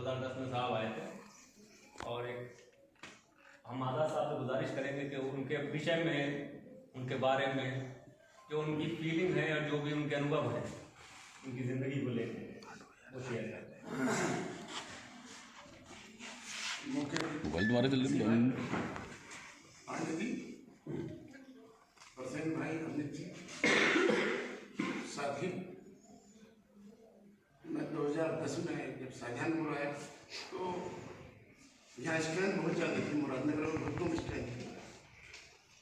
2010 में साहब आए थे और एक हम आज़ाद साहब से गुजारिश करेंगे कि उनके विषय में, उनके बारे में जो उनकी फीलिंग है और जो भी उनके अनुभव है उनकी ज़िंदगी को लेकर वो शेयर करते हैं। प्रसन्न भाई अमित जी साथी, मैं 2010 में जब शाहजहां हुआ है तो यहाँ स्ट्रेंथ बहुत ज़्यादा थी, मुरादनगर में भक्तों की स्ट्रेंथ थी,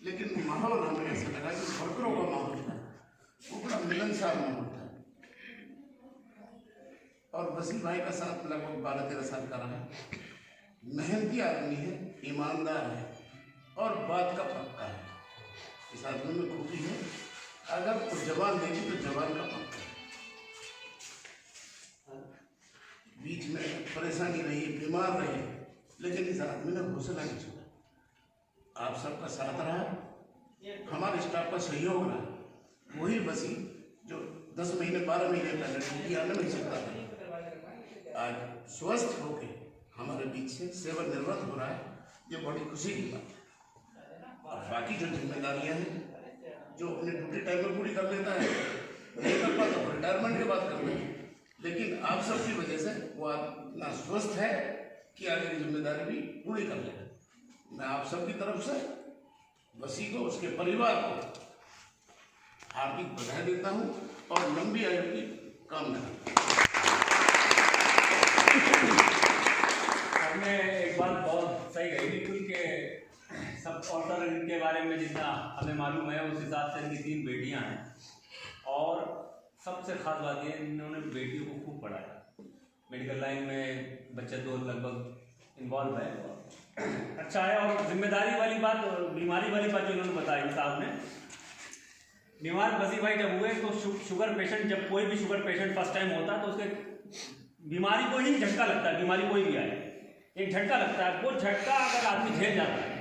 लेकिन माहौल हमें ऐसा लगा कि वर्करों का माहौल था, वो बड़ा मिलनसार माहौल था। और वसीम भाई का साथ लगभग 12-13 साल का रहा। मेहनती आदमी है, ईमानदार है और बात का पक्का है। इस आदमी में खूबी है, अगर वो जवान देगी तो जवान का पक्का है। बीच में परेशानी रही, बीमार रहे, लेकिन इस आदमी ने हौसला नहीं छोड़ा। आप सबका साथ रहा, हमारे स्टाफ का सहयोग रहा। वही वसीम जो 10 महीने 12 महीने पहले ड्यूटी आने नहीं सकता था, आज स्वस्थ होके हमारे बीच से सेवानिवृत्त हो रहा है, ये बड़ी खुशी की बात है। और बाकी जो जिम्मेदारियां हैं जो अपने ड्यूटी टाइम में पूरी कर लेता है, नहीं कर पाता तो रिटायरमेंट के बाद कर लेता, लेकिन आप सबकी वजह से वो इतना स्वस्थ है कि आगे की जिम्मेदारी भी पूरी कर लेगा। मैं आप सबकी तरफ से वसी को, उसके परिवार को हार्दिक बधाई देता हूँ और लंबी आयु की कामना करता हूँ। हमने एक बात बहुत सही कही बिल्कुल कि सब और सर इनके बारे में जितना हमें मालूम है उस हिसाब से इनकी 3 बेटियां हैं और सबसे ख़ास बात ये इन्होंने बेटियों को खूब पढ़ाया। मेडिकल लाइन में बच्चे 2 लगभग इन्वॉल्व है, अच्छा है। और जिम्मेदारी वाली बात, बीमारी वाली बात जो इन्होंने बताई साहब ने, बीमार वसीम भाई जब हुए तो शुगर पेशेंट, जब कोई भी शुगर पेशेंट फर्स्ट टाइम होता है तो उसके बीमारी को ही झटका लगता है, बीमारी कोई भी आए एक झटका लगता है। वो झटका अगर आदमी झेल जाता है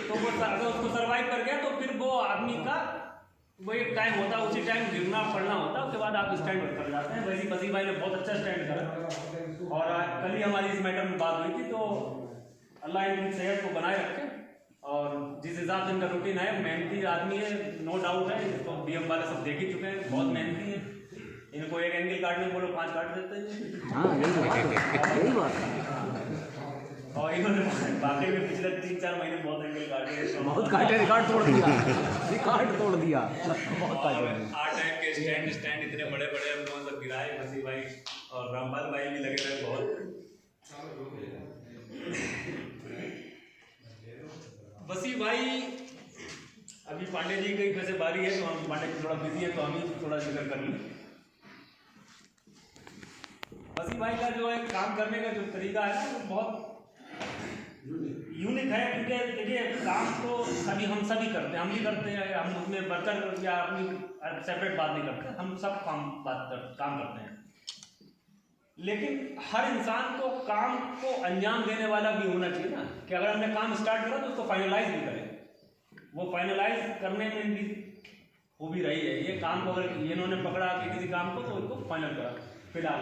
तो वो अगर उसको सर्वाइव कर गया तो फिर वो आदमी का वो एक टाइम होता है, उसी टाइम गिरना पड़ना होता है, उसके बाद आप स्टैंड कर जाते हैं। वैसे वसीम भाई ने बहुत अच्छा स्टैंड करा और कल ही हमारी इस मैटर में बात हुई थी। तो अल्लाह इनकी सेहत को बनाए रखे और जिस हिसाब से इनका रूटीन है, मेहनती आदमी है, नो डाउट है। इसको BM वाले सब देख ही चुके हैं, बहुत मेहनती है। इनको एक एंगल काटने बोलो 5 काट देते हैं। यही बात है। और इन्होंने बाकी में पिछले 3-4 महीने बहुत एंगल काटे, बहुत काटे, रिकॉर्ड तोड़ दिया, रिकॉर्ड तोड़ दिया, बहुत काटे। 8 टाइम के स्टैंड इतने बड़े बड़े हम लोगों तक गिराए। वसीम भाई और रामपाल भाई भी लगे रहे बहुत। वसीम भाई अभी पांडे जी की वैसे बारी है तो हम पांडे जी थोड़ा बिजी है तो हम ही थोड़ा जिक्र कर लें। वसीम भाई का जो है काम करने का जो तरीका है ना वो बहुत यूनिक है, क्योंकि देखिए काम तो हम सभी करते हैं, हम भी करते हैं, हम उसमें वर्कर या अपनी सेपरेट बात नहीं करते, हम सब काम करते हैं। लेकिन हर इंसान को काम को अंजाम देने वाला भी होना चाहिए ना, कि अगर हमने काम स्टार्ट करा तो उसको फाइनलाइज भी करें। वो फाइनलाइज करने में भी वो भी रही है। ये काम को अगर इन्होंने पकड़ा कि किसी काम को तो उसको फाइनल करा। फिलहाल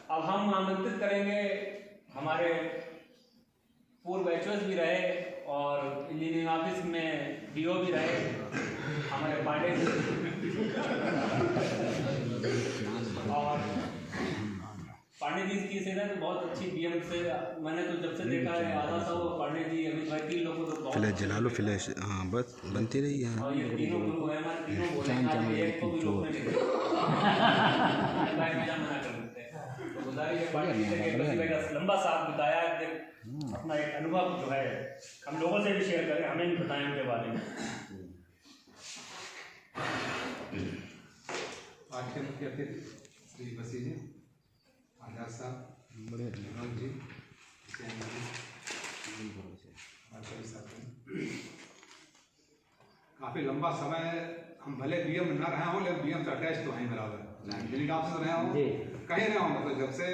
अब हम आमंत्रित करेंगे, हमारे पूर्व HOS भी रहे और इंजीनियरिंग ऑफिस में DO भी रहे हमारे पांडे जी और पांडे जी की सेवा तो बहुत अच्छी BM से मैंने तो जब से देखा है आधा सा वो पांडे जी अमित भाई 3 लोगों तो फ्लैश जला लो, फ्लैश हाँ बस बनती रही है। और ये तीनों गुरु है हमारे, तीनों बोले एक को भी रोकने नहीं मना कर देते हैं। तो गुजारिश है पांडे जी से कि का लंबा साथ बिताया, अपना एक अनुभव जो है हम लोगों से भी शेयर करें, हमें भी बताएं उनके बारे में। आज के मुख्य अतिथि श्री वसी जी, आजाद साहब, विनोद जी, काफ़ी लंबा समय हम भले BM न रहे हों लेकिन BM से अटैच तो हैं बराबर, इंजीनियरिंग ऑफिस रहे हों, कहीं रहे हों, मतलब जब से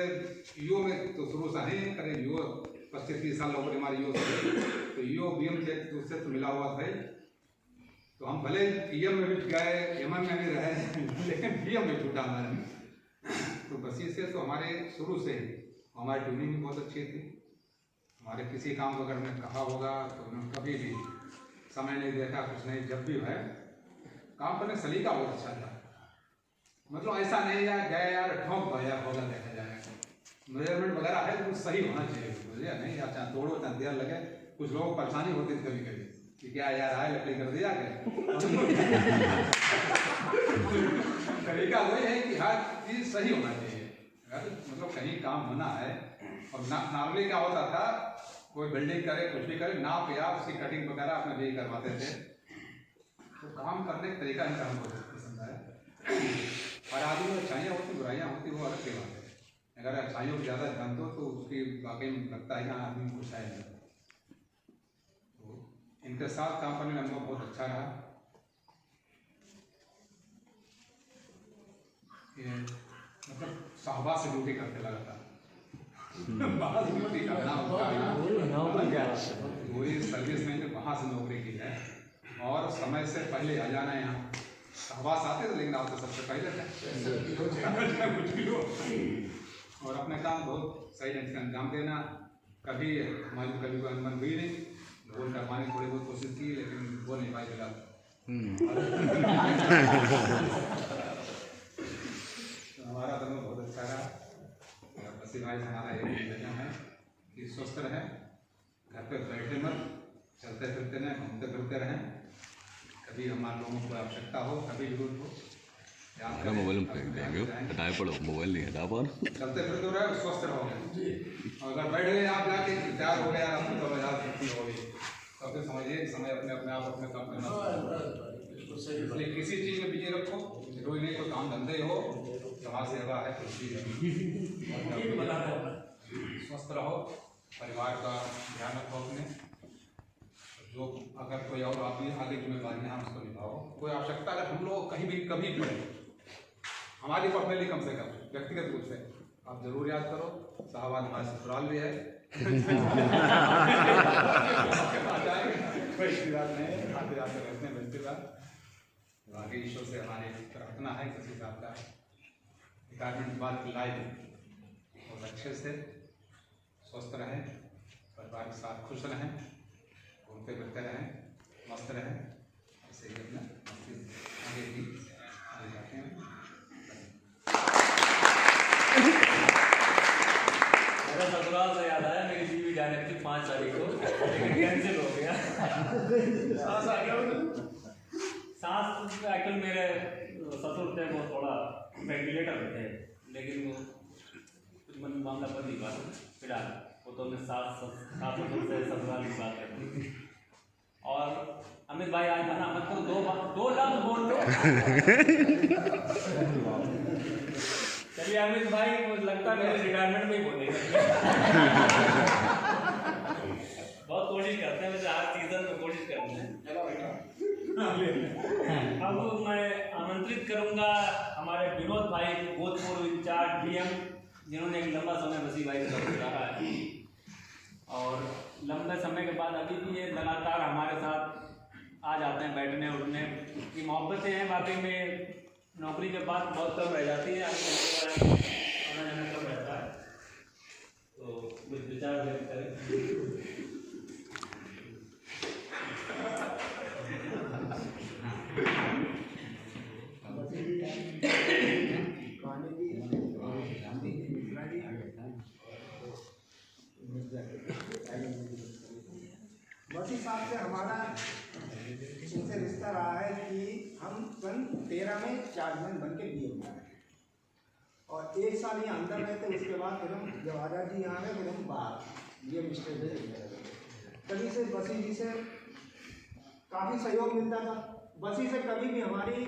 UO में तो शुरू से हैं, करीब UO 25-30 साल हो गए हमारे UO से, तो UO BM से उससे तो मिला हुआ था। तो हम भले PM में भी गए, MM में भी रहे लेकिन BM में छूटा हमारे। तो बसी से तो हमारे शुरू से हमारी ट्यूनिंग भी बहुत अच्छी थी। हमारे किसी काम को अगर हमने कहा होगा तो उन्होंने कभी भी समय नहीं देखा, कुछ नहीं, जब भी है काम करने सलीका बहुत अच्छा था। मतलब ऐसा नहीं यार गए यार ठोक दो यार होगा देखा जाएगा, मेजरमेंट वगैरह है तो सही होना चाहिए, मुझे नहीं यार चाहे तोड़ो चाहे देर लगे। कुछ लोगों को परेशानी होती थी कभी कभी कि क्या यार आए लकड़ी कर दिया क्या तरीका वही है कि हर चीज़ सही होना चाहिए। अगर मतलब कहीं काम होना है और नॉर्मली क्या होता था, कोई बिल्डिंग करे कुछ भी करे नाप या उसकी कटिंग वगैरह अपने भी करवाते थे, तो काम करने का तरीका इनका हमको पसंद है। और आदमी में अच्छाइयाँ होती बुराइयाँ होती वो अलग की बात है। अगर अच्छाइयों को ज़्यादा ध्यान दो तो उसकी वाकई में लगता है कि हाँ आदमी खुश है। तो इनके साथ काम करने का अनुभव बहुत अच्छा रहा। ये मतलब साहबा से ड्यूटी करते लगा था बाहर से ड्यूटी करना पूरी सर्विस में वहाँ से नौकरी की है और समय से पहले आ जाना है। यहाँ साहबास आते थे लेकिन आप तो सबसे पहले थे कुछ भी हो और अपने काम बहुत सही ढंग से अंजाम देना। कभी हमारी कभी कोई अनबन हुई नहीं, बोल करवाने की थोड़ी बहुत कोशिश की लेकिन बोल नहीं पाई फिलहाल। तो हमारा दोनों बहुत अच्छा रहा। बसी भाई हमारा एक निवेदन है कि स्वस्थ रहें, घर पे बैठे मत, चलते फिरते रहें, घूमते फिरते रहें। कभी हमारे लोगों को आवश्यकता हो, कभी जरूरत हो, मोबाइल में फेंक देंगे, हटाए पड़ो, मोबाइल नहीं हटा पा चलते फिरते रहे, स्वस्थ रहोगे। और अगर बैठ गए आप जाके तैयार हो गए यार अपनी तो बाजार भर्ती हो गई तो फिर समझिए समय अपने आप अपने काम करना। इसलिए किसी चीज़ में बिजी रखो, जरूरी नहीं कोई काम धंधे हो, समाज सेवा है, कुछ भी स्वस्थ रहो, परिवार का ध्यान रखो अपने। जो अगर कोई और आप भी आगे जिम्मेदारियाँ हैं उसको निभाओ। कोई आवश्यकता अगर हम लोग कहीं भी कभी पड़े, हमारी पर्सनली कम से कम व्यक्तिगत रूप से आप जरूर याद करो। साहबान हमारे ससुराल भी है कोई बात नहीं, आते जाते रहते हैं मिलते बात। आगे ईश्वर से हमारी प्रार्थना है किसी साहब का रिटायरमेंट बाद की लाइफ बहुत अच्छे से स्वस्थ रहें, परिवार के साथ खुश रहें, घूमते फिरते रहें, मस्त रहें। ऐसे ही अपना आगे भी आगे जाते हैं। मेरा ससुराल से याद आया, मेरी बीवी जाने थी 5 तारीख को लेकिन कैंसिल हो गया। सास आ गया। सास एक्चुअल मेरे ससुर थे वो थोड़ा वेंटिलेटर पे थे लेकिन वो कुछ मन मामला बन नहीं पाया फिलहाल। वो तो मैं सास ससुर से ससुराल की बात करती थी। और अमित भाई आज मना मत करो, दो लफ्ज बोल लो। चलिए अमित भाई मुझे लगता है मेरे रिटायरमेंट में ही बोलेंगे। बहुत कोशिश करते हैं, वैसे हर सीजन में कोशिश करते हैं। अब मैं आमंत्रित करूंगा हमारे विनोद भाई, भूतपूर्व इंचार्ज डीएम, जिन्होंने एक लंबा समय बसी भाई का गुजारा है और लंबे समय के बाद अभी भी ये लगातार हमारे साथ आ जाते हैं, बैठने उठने की मोहब्बतें हैं। वाकई में नौकरी के बाद बहुत कम रह जाती है, आना जाना कम रहता है, तो कुछ विचार व्यक्त करें। बसी साहब से हमारा इनसे रिश्ता रहा है कि हम सन 13 में चार्जमैन बन के दिए हुए हैं और 1 साल यहाँ अंदर रहे थे। उसके बाद फिर हम जब आज़ाद जी यहाँ आए फिर हम बाहर ये मिस्टर तभी से बसी जी से काफ़ी सहयोग मिलता था। बसी से कभी भी हमारी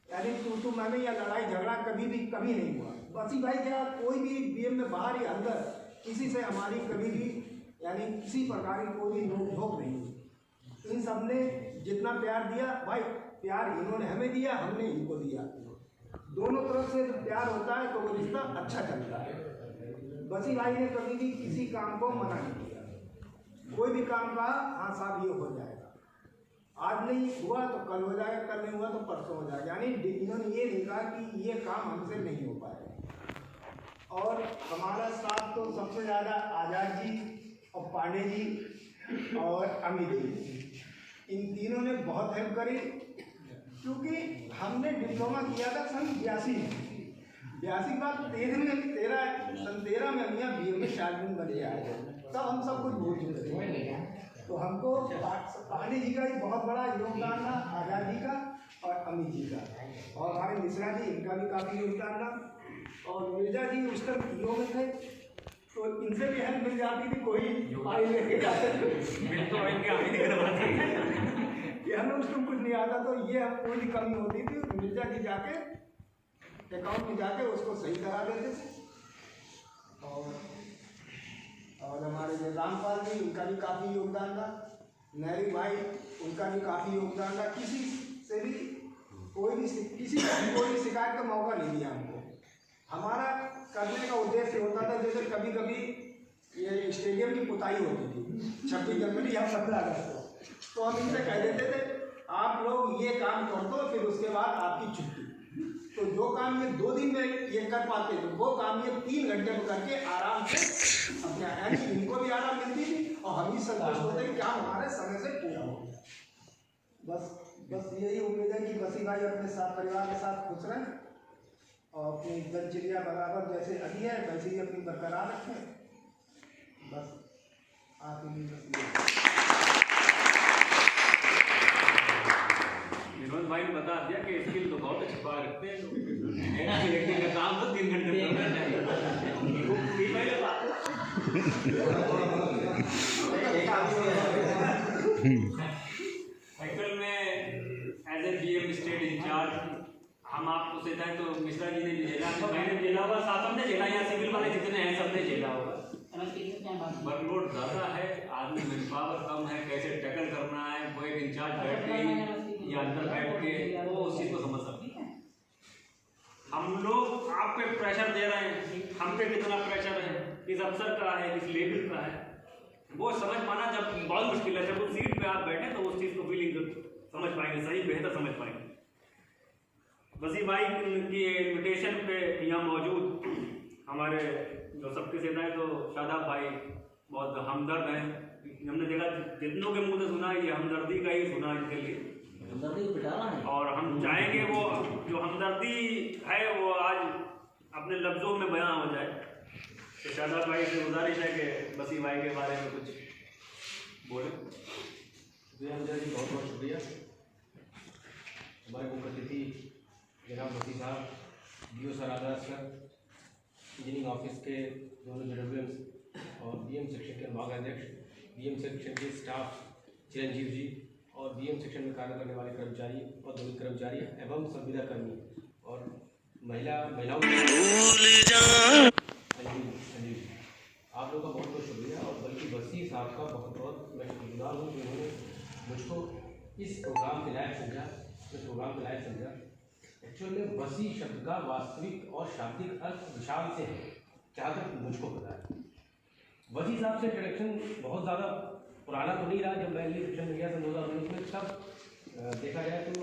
यानी तू मैंने या लड़ाई झगड़ा कभी नहीं हुआ। बसी भाई क्या कोई भी बीएम में बाहर या अंदर किसी से हमारी कभी भी यानी किसी प्रकार की कोई नोक झोंक नहीं हुई। इन सब ने जितना प्यार दिया भाई, प्यार इन्होंने हमें दिया, हमने इनको दिया। दोनों तरफ से जब प्यार होता है तो वो रिश्ता अच्छा चलता है। बसी भाई ने कभी भी किसी काम को मना नहीं किया। कोई भी काम कहा हाँ साहब ये हो जाएगा, आज नहीं हुआ तो कल हो जाएगा, कल नहीं हुआ तो परसों हो जाएगा। यानी इन्होंने ये नहीं कहा कि ये काम हमसे नहीं हो पाएगा। और हमारा साथ तो सबसे ज़्यादा आज़ाद जी और पांडे जी और अमित जी, इन तीनों ने बहुत हेल्प करी, क्योंकि हमने डिप्लोमा किया था सन 82 के बाद 13 में हम यहाँ BA में चार्जमेंट बन के आए, तब हम सब कुछ भूल चुके थे। तो हमको पांडे जी का ही बहुत बड़ा योगदान था, आज़ाद जी का और अमित जी का, और हमारे मिश्रा जी, इनका भी काफ़ी योगदान था। और मिर्जा जी उस टाइम तीनों में थे, तो इनसे भी हेल्प मिल जाती थी, कोई आई लेके जाते कि हमें उस टाइम कुछ नहीं आता, तो ये हम कोई भी कमी होती थी मिर्जा जी जाके अकाउंट में जाके उसको सही करा देते थे। और हमारे जो रामपाल जी, उनका भी काफ़ी योगदान था, नहरी भाई, उनका भी काफ़ी योगदान था। किसी से भी कोई शिकायत का मौका नहीं दिया हमको। हमारा करने का उद्देश्य होता था, जैसे कभी कभी ये स्टेडियम की पुताई होती थी 26 जनवरी या 15 अगस्त को, तो हम इनसे कह देते थे आप लोग ये काम कर दो, फिर उसके बाद आपकी छुट्टी। तो जो काम ये 2 दिन में ये कर पाते थे, वो काम ये 3 घंटे में करके आराम से अपने, यानी इनको भी आराम मिलती थी और हम भी संतुष्ट होते कि काम हमारे समय से पूरा हो गया। बस यही उम्मीद है कि बसी भाई अपने साथ परिवार के साथ खुश रहें और अपनी दिनचर्या बराबर जैसे अभी है वैसे ही अपनी बरकरार रखें। बस आप विनोद भाई ने बता दिया कि स्किल तो बहुत छिपा रखते हैं, लेकिन का काम तो 3 घंटे में करना चाहिए। एक्चुअल में as a BM state incharge हम आपको सिखाएं तो मिश्रा जी ने भी झेला, मैंने झेला होगा, साथ में झेला, यहाँ सिविल वाले जितने हैं सबने झेला होगा। वर्कलोड ज़्यादा है, आदमी में पावर कम है, कैसे टैकल करना है, वो एक इंचार्ज बैठ के या अंदर बैठ के वो उस चीज़ को समझ सकती है। हम लोग आप पे प्रेशर दे रहे हैं, हम पे कितना प्रेशर है, किस अफसर का है, किस लेवल का है, वो समझ पाना जब बहुत मुश्किल है। जब उस सीट पे आप बैठे तो उस चीज़ को फीलिंग समझ पाएंगे, सही बेहतर समझ पाएंगे। वसीम भाई की इन्विटेशन पे यहाँ मौजूद हमारे जो सबके सेता है तो शादाब भाई बहुत हमदर्द हैं। हमने देखा जितनों के मुंह से सुना ये हमदर्दी का ही सुना इनके लिए, और हम चाहेंगे वो जो हमदर्दी है वो आज अपने लफ्ज़ों में बयां हो जाए। तो शादाब भाई से गुजारिश है कि वसीम भाई के बारे में कुछ बोले। हमजा जी बहुत बहुत शुक्रिया। हमारे मुख्य अतिथि जनाब वसी साहब, DO सर आदराज सर, इंजीनियरिंग ऑफिस के दोनों JWMs और BM सेक्शन के विभागाध्यक्ष, BM सेक्शन के स्टाफ चिरंजीव जी और BM सेक्शन में कार्य करने वाले कर्मचारी और दोनों कर्मचारी एवं संविदा कर्मी और महिलाओं आप लोगों का बहुत बहुत शुक्रिया। और बल्कि वसी साहब का बहुत बहुत मैं शुक्रगुजार हूँ कि उन्होंने मुझको इस प्रोग्राम के लायक समझा। एक्चुअल में वसी शब्द का वास्तविक और शाब्दिक अर्थ विशाल से है, जहाँ तक मुझको पता है। वसी साहब से इंट्रोडक्शन बहुत ज़्यादा पुराना तो नहीं रहा। जब मैं सेक्शन में गया था 2019 में, तब देखा जाए तो